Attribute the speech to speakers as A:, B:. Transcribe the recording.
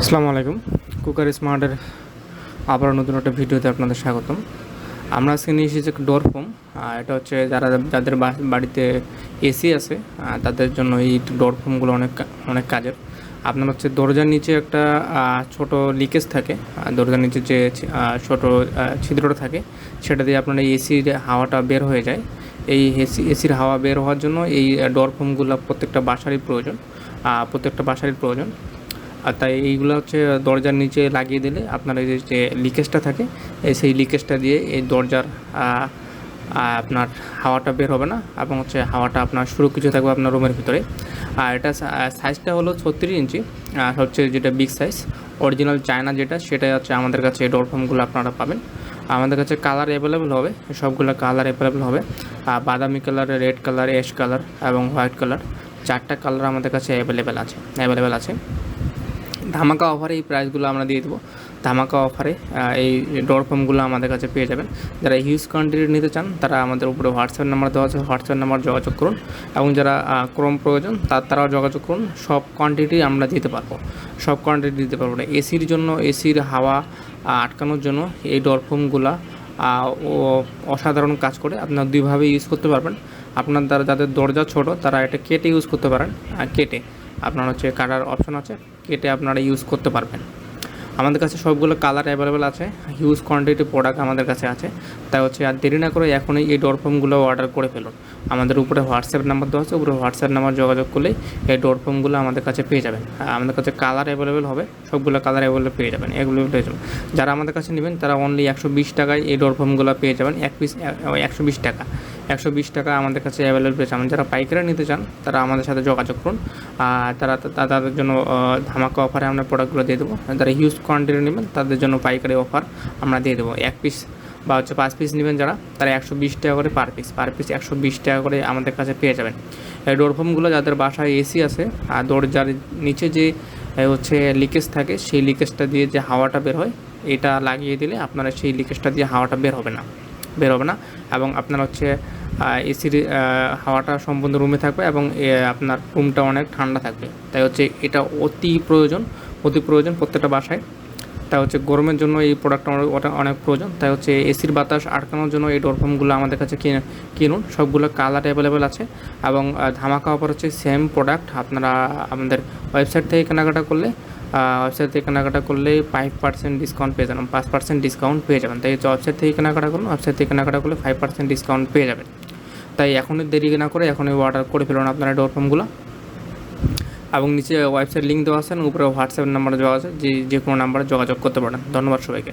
A: আসসালামু আলাইকুম। কুকার স্মার্টের আবার নতুন একটা ভিডিওতে আপনাদের স্বাগতম। আমরা আজকে নিয়ে এসেছি ডোর ফোম। এটা হচ্ছে যাদের বাড়িতে এসি আছে তাদের জন্য এই ডোর ফোমগুলো অনেক অনেক কাজের। আপনার হচ্ছে দরজার নিচে একটা ছোট লিকেজ থাকে, দরজার নিচে যে ছোট ছিদ্রটা থাকে সেটা দিয়ে আপনার এই এসির হাওয়াটা বের হয়ে যায়। এই এসির হাওয়া বের হওয়ার জন্য এই ডোর ফোমগুলো প্রত্যেকটা বাসারই প্রয়োজন। আর তাই এইগুলো হচ্ছে দরজার নিচে লাগিয়ে দিলে আপনার এই যে লিকেজটা থাকে সেই লিকেজটা দিয়ে এই দরজার আপনার হাওয়াটা বের হবে না, এবং হচ্ছে হাওয়াটা আপনার সুরক্ষিত থাকবে আপনার রুমের ভিতরে। আর এটা সাইজটা হলো 36 ইঞ্চি, আর হচ্ছে যেটা বিগ সাইজ অরিজিনাল চায়না যেটা, সেটাই হচ্ছে আমাদের কাছে এই ডোর ফোমগুলো আপনারা পাবেন। আমাদের কাছে কালার অ্যাভেলেবেল হবে, সবগুলো কালার অ্যাভেলেবেল হবে। বাদামি colour, red colour, ash colour এবং হোয়াইট কালার, 4টা কালার আমাদের কাছে অ্যাভেলেবেল আছে। ধামাকা অফারে এই প্রাইসগুলো আমরা দিয়ে দেবো। ধামাকা অফারে এই ডোর ফোমগুলো আমাদের কাছে পেয়ে যাবেন। যারা হিউজ কোয়ান্টিটি নিতে চান তারা আমাদের উপরে হোয়াটসঅ্যাপ নাম্বার দেওয়া আছে, হোয়াটসঅ্যাপ নাম্বার যোগাযোগ করুন। এবং যারা ক্রম প্রয়োজন তারাও যোগাযোগ করুন। সব কোয়ান্টিটি আমরা দিতে পারবো, না। এসির জন্য, এসির হাওয়া আটকানোর জন্য এই ডোর ফোমগুলো অসাধারণ কাজ করে। আপনারা দুইভাবে ইউজ করতে পারবেন। আপনার দ্বারা যাদের দরজা ছোট তারা এটা কেটে ইউজ করতে পারেন, কেটে আপনার হচ্ছে কাটার অপশন আছে, কেটে আপনারা ইউজ করতে পারবেন। আমাদের কাছে সবগুলো কালার অ্যাভেলেবেল আছে, হিউজ কোয়ান্টিটি প্রোডাক্ট আমাদের কাছে আছে। তাই হচ্ছে আর দেরি না করে এখনই এই ডোর ফোমগুলো অর্ডার করে ফেলুন। আমাদের উপরে হোয়াটসঅ্যাপ নাম্বার দেওয়া আছে, উপরে হোয়াটসঅ্যাপ নাম্বার যোগাযোগ করলেই এই ডোর ফোমগুলো আমাদের কাছে পেয়ে যাবেন। আমাদের কাছে কালার অ্যাভেলেবেল হবে, সবগুলো কালার অ্যাভেলেবেল পেয়ে যাবেন। যারা আমাদের কাছে নেবেন তারা অনলি 120 টাকায় এই ডোর ফোমগুলো পেয়ে যাবেন। এক পিস 120 টাকা আমাদের কাছে অ্যাভেলেবেল পেয়ে যাবেন। যারা পাইকারি নিতে চান তারা আমাদের সাথে যোগাযোগ করুন। তাদের জন্য ধামাকা অফারে আমরা প্রোডাক্টগুলো দিয়ে দেবো। যারা হিউজ কোয়ান্টিটি নেবেন তাদের জন্য পাইকারি অফার আমরা দিয়ে দেবো। 1 পিস বা 5 পিস নেবেন যারা, তারা 120 টাকা করে পার পিস 120 টাকা করে আমাদের কাছে পেয়ে যাবেন। এই ডোর ফোমগুলো যাদের বাসায় এসি আছে আর দরজার নিচে যে হচ্ছে লিকেজ থাকে, সেই লিকেজটা দিয়ে যে হাওয়াটা বের হয়, এটা লাগিয়ে দিলে আপনারা সেই লিকেজটা দিয়ে হাওয়াটা বের হবে না। এবং আপনার হচ্ছে এসির হাওয়াটা সম্পূর্ণ রুমে থাকবে এবং আপনার রুমটা অনেক ঠান্ডা থাকবে। তাই হচ্ছে এটা অতি প্রয়োজন প্রত্যেকটা বাসায়। তাই হচ্ছে গরমের জন্য এই প্রোডাক্টটা অনেক প্রয়োজন। তাই হচ্ছে এসির বাতাস আটকানোর জন্য এই ডোর ফোমগুলো আমাদের কাছে কিনুন। সবগুলো কালার অ্যাভেলেবেল আছে এবং ধামাকা অফার হচ্ছে সেম প্রোডাক্ট আপনারা আমাদের ওয়েবসাইট থেকে কেনাকাটা করলে 5% ডিসকাউন্ট পেয়ে যাবেন, 5% ডিসকাউন্ট পেয়ে যাবেন। তাই ওয়েবসাইট থেকে কেনাকাটা করলে 5% ডিসকাউন্ট পেয়ে যাবেন। তাই এখনই দেরি না করে এখনই অর্ডার করে ফেলুন আপনারা ডোর ফোমগুলো। এবং নিচে ওয়েবসাইট লিঙ্ক দেওয়া আছে, উপরে হোয়াটসঅ্যাপ নাম্বার দেওয়া আছে, যে কোনো নাম্বারে যোগাযোগ করতে পারেন। ধন্যবাদ সবাইকে।